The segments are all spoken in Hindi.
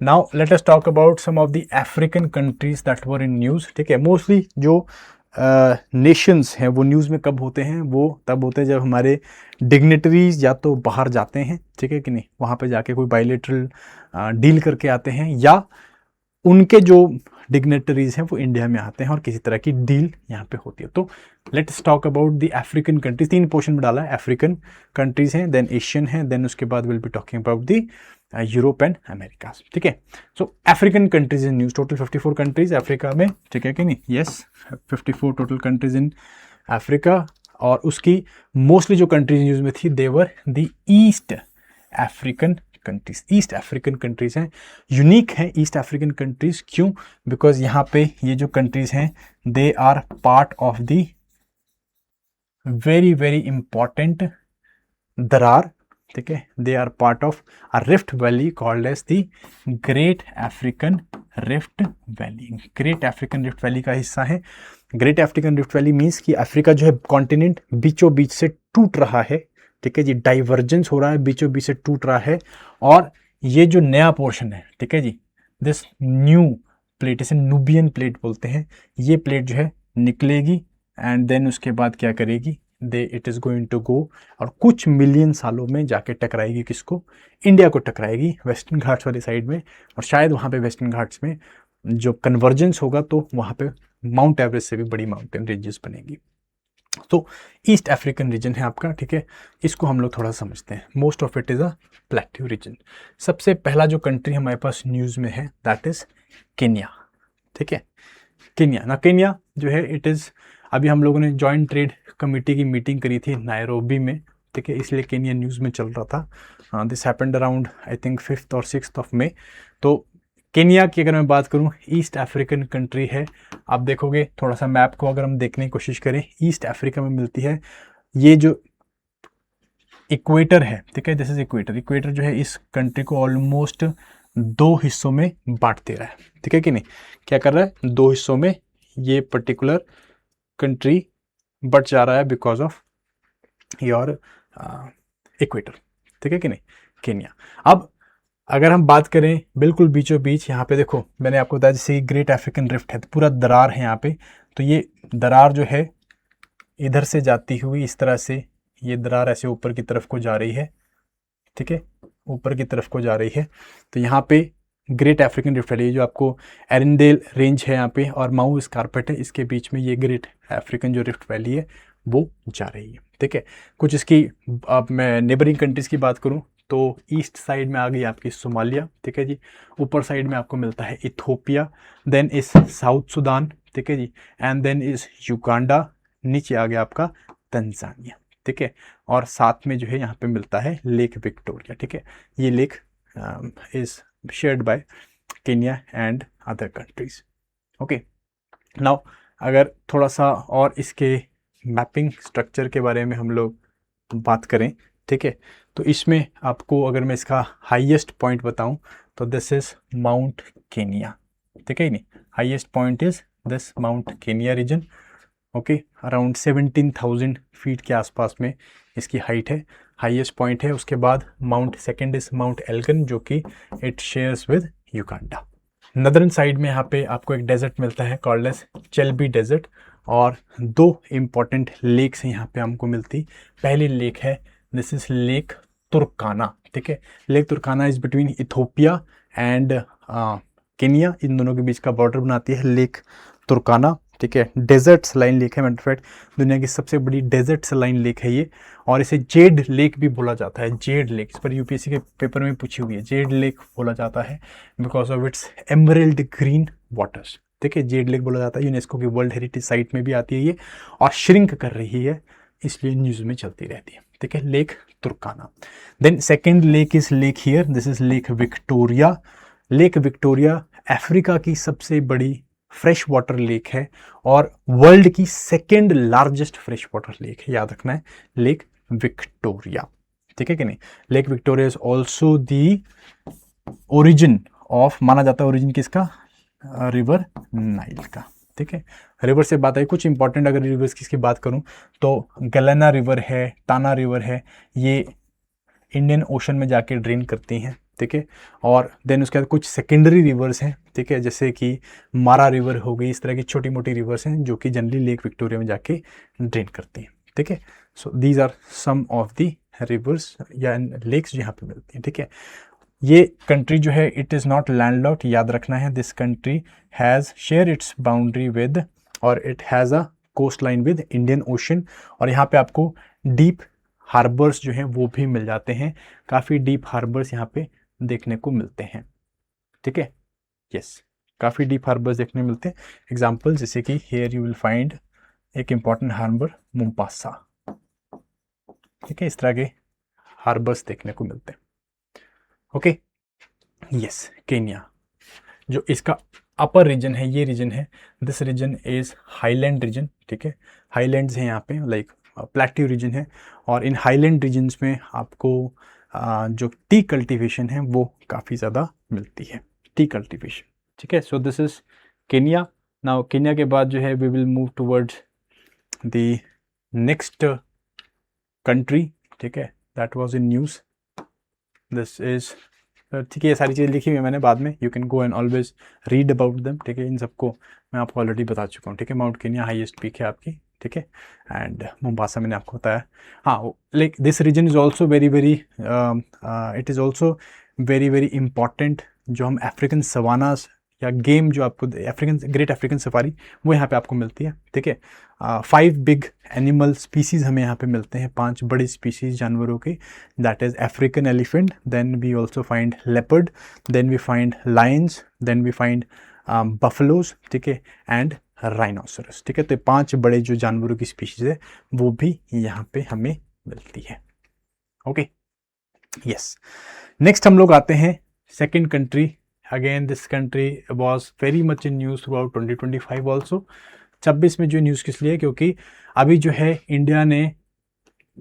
Now let us talk about some of the African countries that were in news. ठीक है, मोस्टली जो नेशंस हैं वो न्यूज़ में कब होते हैं, वो तब होते हैं जब हमारे डिग्नेटरीज या तो बाहर जाते हैं, ठीक है कि नहीं, वहाँ पे जाके कोई बायलेटरल डील करके आते हैं, या उनके जो डिग्नेटरीज हैं वो इंडिया में आते हैं और किसी तरह की डील यहाँ पे होती है। तो let's talk about the African countries. 3 portion में डाला है, अफ्रीकन कंट्रीज हैं, देन एशियन है, देन उसके बाद will be talking about the Europe and America. ठीक है, so African countries in news, total 54 countries Africa में, ठीक है कि नहीं, yes 54 total countries in Africa. और उसकी मोस्टली जो कंट्रीज न्यूज में थी they were the east African countries. East African countries हैं, यूनिक हैं ईस्ट अफ्रीकन कंट्रीज। क्यों? बिकॉज यहाँ पे ये जो कंट्रीज हैं they are part of the very very important दरार, ठीक है, they are part of a rift valley called as the great African rift valley. Great African rift valley का हिस्सा है। Great African rift valley means कि अफ्रीका जो है कॉन्टिनेंट बीचों बीच से टूट रहा है, ठीक है जी, डाइवर्जेंस हो रहा है, बीचों बीच से टूट रहा है। और ये जो नया पोर्शन है, ठीक है जी, दिस न्यू प्लेट, इसे नुबियन प्लेट बोलते हैं, ये प्लेट जो है निकलेगी एंड देन उसके बाद क्या करेगी, they it is going to go, और कुछ मिलियन सालों में जाके टकराएगी किसको, इंडिया को टकराएगी वेस्टर्न घाट्स वाली साइड में। और शायद वहाँ पे वेस्टर्न घाट्स में जो कन्वर्जेंस होगा तो वहाँ पे माउंट एवरेस्ट से भी बड़ी माउंटेन रेंजेस बनेगी। तो ईस्ट अफ्रीकन रीजन है आपका, ठीक है, इसको हम लोग थोड़ा समझते हैं। Most of it is a plateau region. सबसे पहला जो कंट्री हमारे पास न्यूज़ में है दैट इज़ केन्या। ठीक है, केन्या ना, केन्या जो है इट इज़, अभी हम लोगों ने जॉइंट ट्रेड कमेटी की मीटिंग करी थी नायरोबी में, ठीक है, इसलिए केन्या न्यूज़ में चल रहा था। This happened around I think 5th और 6th ऑफ मई। तो केन्या की अगर मैं बात करूं, ईस्ट अफ्रीकन कंट्री है। आप देखोगे थोड़ा सा मैप को अगर हम देखने की कोशिश करें, ईस्ट अफ्रीका में मिलती है। ये जो इक्वेटर है, ठीक है, दिस इज इक्वेटर। इक्वेटर जो है इस कंट्री को ऑलमोस्ट 2 हिस्सों में बांट दे रहा है, ठीक है कि नहीं, क्या कर रहा है, 2 हिस्सों में ये पर्टिकुलर कंट्री बट जा रहा है बिकॉज ऑफ योर इक्वेटर, ठीक है कि नहीं, केन्या। अब अगर हम बात करें बिल्कुल बीचों बीच, यहाँ पे देखो मैंने आपको बताया जैसे ग्रेट अफ्रीकन रिफ्ट है, तो पूरा दरार है यहाँ पे। तो ये दरार जो है इधर से जाती हुई इस तरह से, ये दरार ऐसे ऊपर की तरफ को जा रही है, ठीक है, ऊपर की तरफ को जा रही है। तो यहाँ पे ग्रेट अफ्रीकन रिफ्ट वैली, जो आपको एरिंडेल रेंज है यहाँ पे और माऊ स्कारपेट है, इसके बीच में ये ग्रेट अफ्रीकन जो रिफ्ट वैली है वो जा रही है, ठीक है। कुछ इसकी, अब मैं नेबरिंग कंट्रीज़ की बात करूँ तो ईस्ट साइड में आ गई आपकी सोमालिया, ठीक है जी, ऊपर साइड में आपको मिलता है इथोपिया, देन इस साउथ सुडान, ठीक है जी, एंड देन इस युगांडा, नीचे आ गया आपका तंजानिया, ठीक है, और साथ में जो है यहाँ पे मिलता है लेक विक्टोरिया, ठीक है। ये lake is shared by Kenya and other countries. Okay, now अगर थोड़ा सा और इसके मैपिंग स्ट्रक्चर के बारे में हम लोग बात करें, ठीक है, तो इसमें आपको अगर मैं इसका हाईएस्ट पॉइंट बताऊं तो दिस इज माउंट केनिया, ठीक है नहीं, highest point is this mount Kenya region. Okay, around 17,000 feet के आसपास में इसकी हाइट है, हाईएस्ट पॉइंट है। उसके बाद mount second is mount Elgon, जो कि it shares with Uganda. Northern side में यहाँ पे आपको एक डेजर्ट मिलता है कॉल्ड एज चेल्बी डेजर्ट, और 2 इम्पॉर्टेंट लेक्स हैं यहाँ पे हमको मिलती। पहली लेक है दिस इज लेक तुर्काना, ठीक है, lake Turkana is between Ethiopia and Kenya, इन दोनों के बीच का बॉर्डर बनाती है लेक तुर्काना, ठीक है। डेजर्ट सलाइन लेक है, मैटर फैक्ट दुनिया की सबसे बड़ी डेजर्ट सलाइन लेक है ये, और इसे जेड लेक भी बोला जाता है। जेड लेक, इस पर यूपीएससी के पेपर में पूछी हुई है, जेड लेक बोला जाता है because of its emerald green waters, ठीक है, जेड लेक बोला जाता है। यूनेस्को की वर्ल्ड हेरिटेज साइट में भी आती है ये, और श्रिंक कर रही है इसलिए न्यूज़ में चलती रहती है, ठीक है, lake Turkana. Then second lake is lake here, this is lake Victoria. Lake Victoria Africa की सबसे बड़ी फ्रेश वाटर लेक है और वर्ल्ड की second largest fresh water lake है, याद रखना है, लेक विक्टोरिया, ठीक है कि नहीं। Lake Victoria is also the origin of, माना जाता है ओरिजिन किसका, रिवर नाइल का, ठीक है। रिवर से बात आई, कुछ इंपॉर्टेंट अगर रिवर्स की बात करूं तो गलेना रिवर है, टाना रिवर है, ये इंडियन ओशन में जाके ड्रेन करती हैं, ठीक है। और देन उसके बाद कुछ सेकेंडरी रिवर्स हैं, ठीक है, जैसे कि मारा रिवर हो गई, इस तरह की छोटी मोटी रिवर्स हैं जो कि जनरली लेक विक्टोरिया में जाके ड्रेन करती हैं, ठीक है। So these are some of the rivers या लेक्स जो यहाँ पे मिलती हैं, ठीक है। ये कंट्री जो है इट इज़ नॉट लैंडलॉक्ड, याद रखना है। This country has share its boundary with और it has a coast line with Indian Ocean, और यहाँ पे आपको डीप हार्बर्स जो हैं वो भी मिल जाते हैं, काफ़ी डीप हार्बर्स यहाँ पे देखने को मिलते हैं, ठीक है। यस, काफ़ी डीप हार्बर्स देखने मिलते हैं। एग्जाम्पल जैसे कि हेयर यू विल फाइंड एक इम्पॉर्टेंट हार्बर मोम्पासा, ठीक है, इस तरह के हार्बर्स देखने को मिलते हैं। ओके, यस, केन्या जो इसका अपर रीजन है, ये रीजन है, this region is highland region, ठीक है। हाईलैंड्स हैं यहाँ पे, लाइक प्लेट्यू रीजन है, और इन हाईलैंड रीजन्स में आपको जो टी कल्टीवेशन है वो काफ़ी ज़्यादा मिलती है, टी कल्टीवेशन, ठीक है। So this is Kenya. Now Kenya के बाद जो है we will move towards the next country, ठीक है, that was in news. This is, ठीक है, ये सारी चीज़ें लिखी हुई है मैंने बाद में, you can go and always read about them, ठीक है। इन सबको मैं आपको ऑलरेडी बता चुका हूँ, ठीक है। माउंट केन्या हाईएस्ट पीक है आपकी, ठीक है, एंड मोम्बासा मैंने आपको बताया। हाँ, like this region is also very very, it is also very very important. जो हम अफ्रीकन सवानास या गेम जो आपको अफ्रीकन ग्रेट अफ्रीकन सफारी वो यहाँ पे आपको मिलती है, ठीक है। 5 बिग एनिमल स्पीसीज हमें यहाँ पे मिलते हैं, 5 बड़ी स्पीसीज जानवरों की, that is African elephant, then we also find leopard, then we find lions, then we find buffaloes, ठीक है, एंड राइनोसरस, ठीक है। तो 5 बड़े जो जानवरों की स्पीशीज है वो भी यहाँ पे हमें मिलती है। ओके, यस, नेक्स्ट हम लोग आते हैं second country. Again this country was very much in news through out 2025 also. 26 में जो न्यूज़ किस लिए, क्योंकि अभी जो है इंडिया ने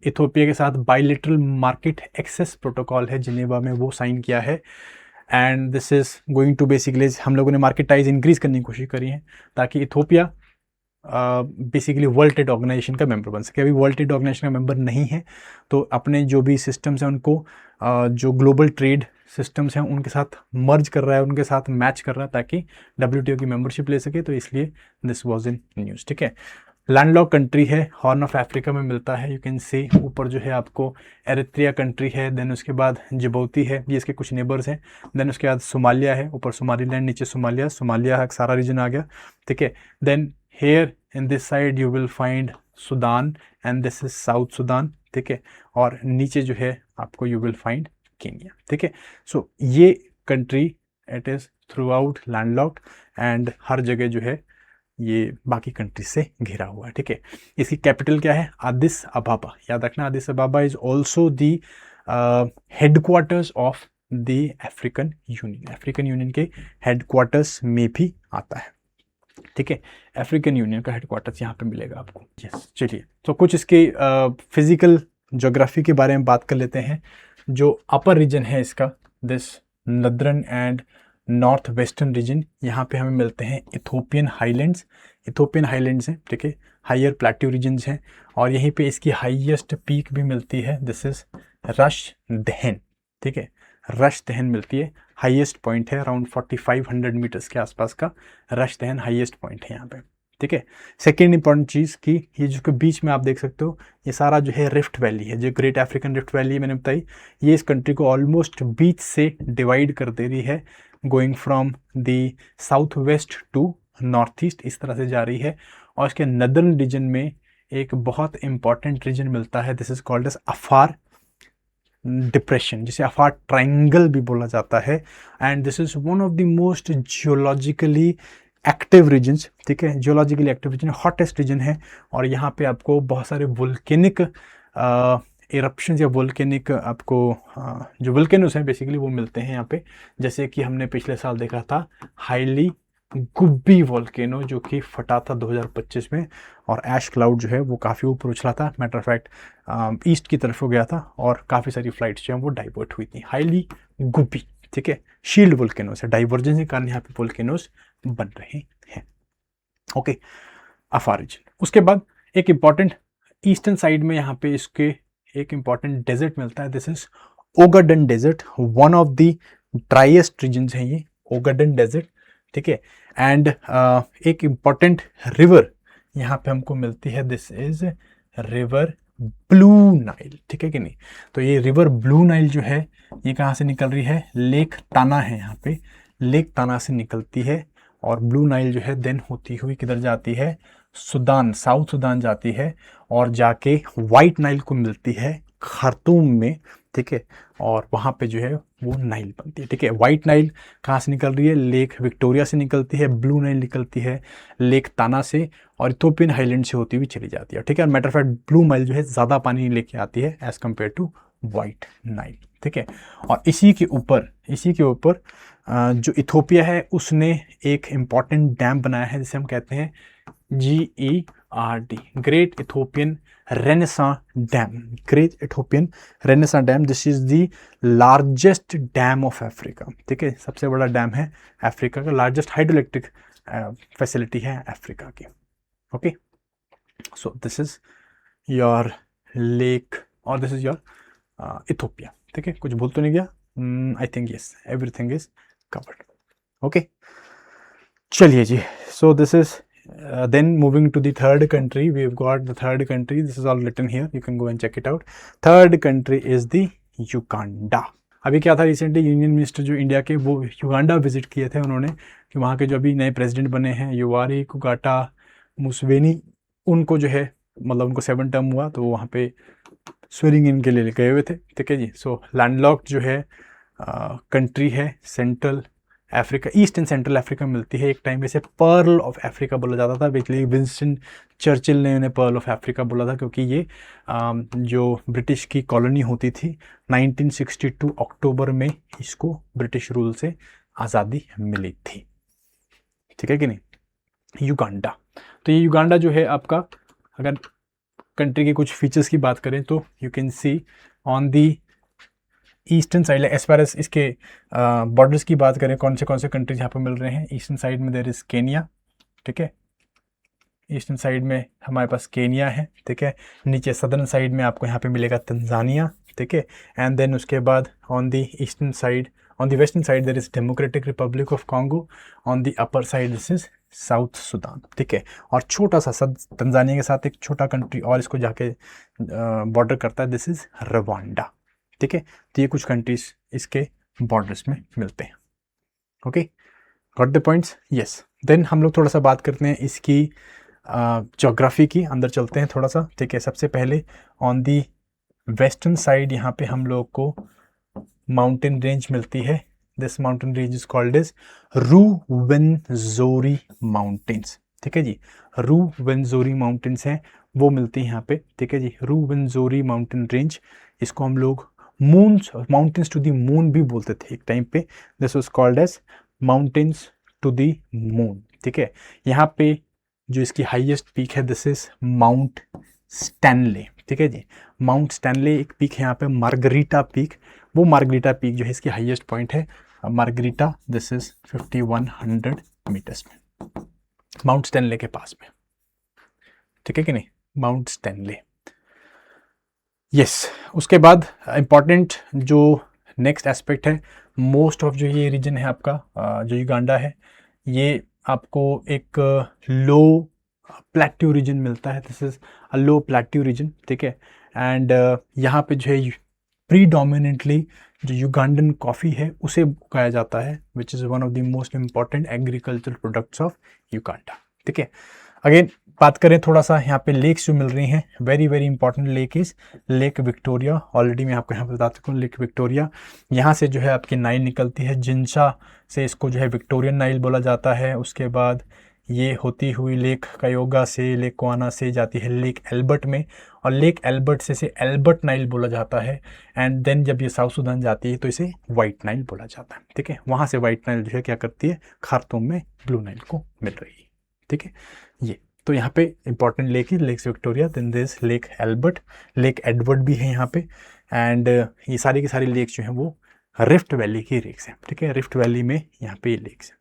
इथोपिया के साथ बायलैटरल मार्केट एक्सेस प्रोटोकॉल है जिनेवा में, वो साइन किया है, and this is going to basically, हम लोगों ने मार्केट टाइज इंक्रीज करने की कोशिश करी है ताकि Ethiopia basically World Trade Organization का मेंबर बन सके। अभी वर्ल्ड ट्रेड ऑर्गेनाइजेशन का मेंबर नहीं है, तो अपने जो भी सिस्टम्स हैं उनको जो ग्लोबल ट्रेड सिस्टम्स हैं उनके साथ मर्ज कर रहा है, उनके साथ मैच कर रहा है ताकि WTO की मेंबरशिप ले सके, तो इसलिए दिस वाज इन न्यूज़, ठीक है। लैंडलॉक कंट्री है, हॉर्न ऑफ अफ्रीका में मिलता है, यू कैन सी ऊपर जो है आपको एरिट्रिया कंट्री है, देन उसके बाद जिबौती है, ये इसके कुछ नेबर्स हैं, देन उसके बाद सोमालिया है, ऊपर सोमालीलैंड, नीचे सोमालिया सारा रीजन आ गया, ठीक है। Then here in this side you will find Sudan and this is South Sudan, ठीक है, और नीचे जो है आपको यू विल फाइंड केन्या, ठीक है। सो ये country it is through landlocked and हर जगह जो है ये बाकी कंट्री से घिरा हुआ है, ठीक है। इसकी कैपिटल क्या है, अदिस अबाबा, याद रखना, Addis अबाबा is also the headquarters of the African union, African union के हेडक्वार्टर्स में भी आता है, ठीक है। अफ्रीकन यूनियन का हेडक्वार्टर्स यहाँ पे मिलेगा आपको। यस, चलिए, तो कुछ इसके फिजिकल ज्योग्राफी के बारे में बात कर लेते हैं। जो अपर रीजन है इसका, this northern and north western region, यहाँ पे हमें मिलते हैं इथोपियन हाईलैंड्स, इथोपियन हाईलैंड्स हैं, ठीक है, हायर प्लेट्यू रीजन्स हैं, और यहीं पे इसकी हाईएस्ट पीक भी मिलती है, दिस इज रश दहन, ठीक है, रश दहन मिलती है, हाईएस्ट पॉइंट है, अराउंड 4500 मीटर्स के आसपास का रश दहन हाईएस्ट पॉइंट है यहाँ पे, ठीक है। सेकेंड इंपॉर्टेंट चीज़ की ये जो बीच में आप देख सकते हो, ये सारा जो है रिफ्ट वैली है, जो ग्रेट अफ्रीकन रिफ्ट वैली मैंने बताई, ये इस कंट्री को ऑलमोस्ट बीच से डिवाइड कर दे रही है, going from the south west to north east, इस तरह से जा रही है। और इसके नदर्न रीजन में एक बहुत इंपॉर्टेंट रीजन मिलता है, this is called as Afar depression, जिसे अफार ट्राइंगल भी बोला जाता है, and this is one of the most geologically active regions, ठीक है, geologically active region, hottest region है, और यहाँ पे आपको बहुत सारे वोल्केनिक इरप्शंस या वोल्केनिक आपको जो वोल्केनोस हैं बेसिकली वो मिलते हैं यहाँ पे, जैसे कि हमने पिछले साल देखा था हाईली गुब्बी वोल्केनो जो कि फटा था 2025 में, और ऐश क्लाउड जो है वो काफ़ी ऊपर उछला था, मैटर ऑफ फैक्ट ईस्ट की तरफ हो गया था और काफ़ी सारी फ्लाइट्स जो हैं वो डाइवर्ट हुई थी, हाईली गुब्बी, ठीक है, शील्ड वोल्केनोस है, डाइवर्जेंस के कारण यहाँ पे वोल्केनोस बन रहे हैं। ओके, अफार रीजन। उसके बाद एक इम्पॉर्टेंट ईस्टर्न साइड में यहाँ पे इसके एक इम्पॉर्टेंट डेजर्ट मिलता है, this is Ogaden desert, one of the driest region है ये ओगाडेन डेजर्ट, ठीक है। एंड एक इम्पॉर्टेंट रिवर यहाँ पे हमको मिलती है, this is river blue Nile, ठीक है कि नहीं। तो ये रिवर ब्लू नाइल जो है ये कहाँ से निकल रही है, लेक ताना है यहाँ पे, लेक ताना से निकलती है। और ब्लू नाइल जो है देन होती हुई किधर जाती है, सूडान, साउथ सूडान जाती है और जाके वाइट नाइल को मिलती है खार्तूम में, ठीक है। और वहाँ पे जो है वो नाइल बनती है, ठीक है। वाइट नाइल कहाँ से निकल रही है, लेक विक्टोरिया से निकलती है। ब्लू नाइल निकलती है लेक ताना से और इथोपियन हाईलैंड से होती हुई चली जाती है, ठीक है। Matter of fact Blue Nile जो है ज़्यादा पानी लेके आती है as compare to White Nile, ठीक है। और इसी के ऊपर जो इथोपिया है उसने एक इम्पॉर्टेंट डैम बनाया है जिसे हम कहते हैं GERD, great Ethiopian renaissance dam, great Ethiopian renaissance dam. This is the largest dam of Africa, ठीक है। सबसे बड़ा डैम है अफ्रीका का, लार्जेस्ट हाइड्रोइलेक्ट्रिक फैसिलिटी है अफ्रीका की, okay. So this is your lake और दिस इज योर इथोपिया, ठीक है। कुछ भूल तो नहीं गया, I think yes everything is covered, okay. चलिए जी, so this is then moving to the third country, we've got the third country, this is all written here, you can go and check it out. Third country is the Uganda. अभी क्या था, रिसेंटली यूनियन मिनिस्टर जो इंडिया के वो युगांडा विजिट किए थे उन्होंने, कि वहाँ के जो अभी नए प्रेसिडेंट बने हैं युवारी कुगाटा मुसेवेनी, उनको जो है मतलब उनको 7 टर्म हुआ तो वहाँ पे स्वेरिंग इन के लिए गए हुए थे, ठीक है जी। सो लैंडलॉक्ड जो है कंट्री है, central Africa, east and central Africa मिलती है। एक टाइम पे इसे पर्ल ऑफ अफ्रीका बोला जाता था, बेसिकली विंस्टन चर्चिल ने उन्हें पर्ल ऑफ अफ्रीका बोला था, क्योंकि ये जो ब्रिटिश की कॉलोनी होती थी 1962 अक्टूबर में इसको ब्रिटिश रूल से आज़ादी मिली थी, ठीक है कि नहीं। युगांडा, तो ये युगांडा जो है आपका, अगर कंट्री के कुछ फीचर्स की बात करें तो you can see on the eastern side, as far as इसके बॉर्डर्स की बात करें, कौन से कंट्रीज यहाँ पे मिल रहे हैं। ईस्टर्न साइड में देयर इज केनिया, ठीक है। ईस्टर्न साइड में हमारे पास केनिया है, ठीक है। नीचे सदर्न साइड में आपको यहाँ पे मिलेगा तंजानिया, ठीक है। एंड देन उसके बाद on the eastern side, on the western side there is Democratic Republic of Congo, on the upper side this is South Sudan, ठीक है। और छोटा सा तंजानिया के साथ एक छोटा कंट्री और इसको जाके बॉर्डर करता है, दिस इज रवांडा, ठीक है। तो ये कुछ कंट्रीज इसके बॉर्डर्स में मिलते हैं, okay. Got the points, yes. देन हम लोग थोड़ा सा बात करते हैं इसकी ज्योग्राफी की, अंदर चलते हैं थोड़ा सा, ठीक है। सबसे पहले ऑन दी वेस्टर्न साइड यहाँ पे हम लोग को माउंटेन रेंज मिलती है, this mountain range is called as Rwenzori mountains, ठीक है जी। रूवेंजोरी माउंटेन्स हैं वो मिलती हैं यहाँ पे, ठीक है जी। रूवेंजोरी माउंटेन रेंज, इसको हम लोग माउंटेन्स टू द मून भी बोलते थे एक टाइम पे, this was called as mountains to the moon, ठीक है। यहाँ पे जो इसकी हाईएस्ट पीक है दिस इज माउंट स्टैनले, ठीक है जी। माउंट स्टैनले एक पीक है यहाँ पे, मार्गरीटा पीक, वो मार्गरीटा पीक जो है इसकी हाईएस्ट पॉइंट है मार्गरीटा, दिस इज 5100 मीटर्स में, माउंट स्टैनले के पास में, ठीक है कि नहीं, माउंट स्टैनले, यस। उसके बाद इम्पॉर्टेंट जो नेक्स्ट एस्पेक्ट है, मोस्ट ऑफ जो ये रीजन है आपका जो युगांडा है, ये आपको एक लो प्लेट्यू रीजन मिलता है, this is a low plateau region, ठीक है। एंड यहाँ पे जो है प्रीडोमिनेंटली जो युगांडन कॉफ़ी है उसे उगाया जाता है, which is one of the most important agricultural products of Uganda, ठीक है। अगेन बात करें थोड़ा सा यहाँ पे लेक्स जो मिल रही हैं, very very important lake is lake Victoria. Already मैं आपको यहाँ पे बता चुका हूँ, लेक विक्टोरिया, यहाँ से जो है आपकी नाइल निकलती है, जिंसा से इसको जो है विक्टोरियन नाइल बोला जाता है। उसके बाद ये होती हुई लेक कायोगा से, लेक कोआना से जाती है लेक एल्बर्ट में, और लेक एल्बर्ट से एल्बर्ट नाइल बोला जाता है। एंड देन जब ये साउथ सूडान जाती है तो इसे वाइट नाइल बोला जाता है, ठीक है। वहाँ से वाइट नाइल जो है क्या करती है, खार्तूम में ब्लू नाइल को मिल रही है, ठीक है। ये तो यहाँ पे इंपॉर्टेंट लेक है Lake Victoria, then this Lake Albert, Lake Edward भी है यहाँ पे। एंड ये सारी की सारी लेक्स जो हैं वो रिफ्ट वैली की लेक्स हैं, ठीक है। रिफ्ट वैली में यहाँ पे ये लेक्स हैं,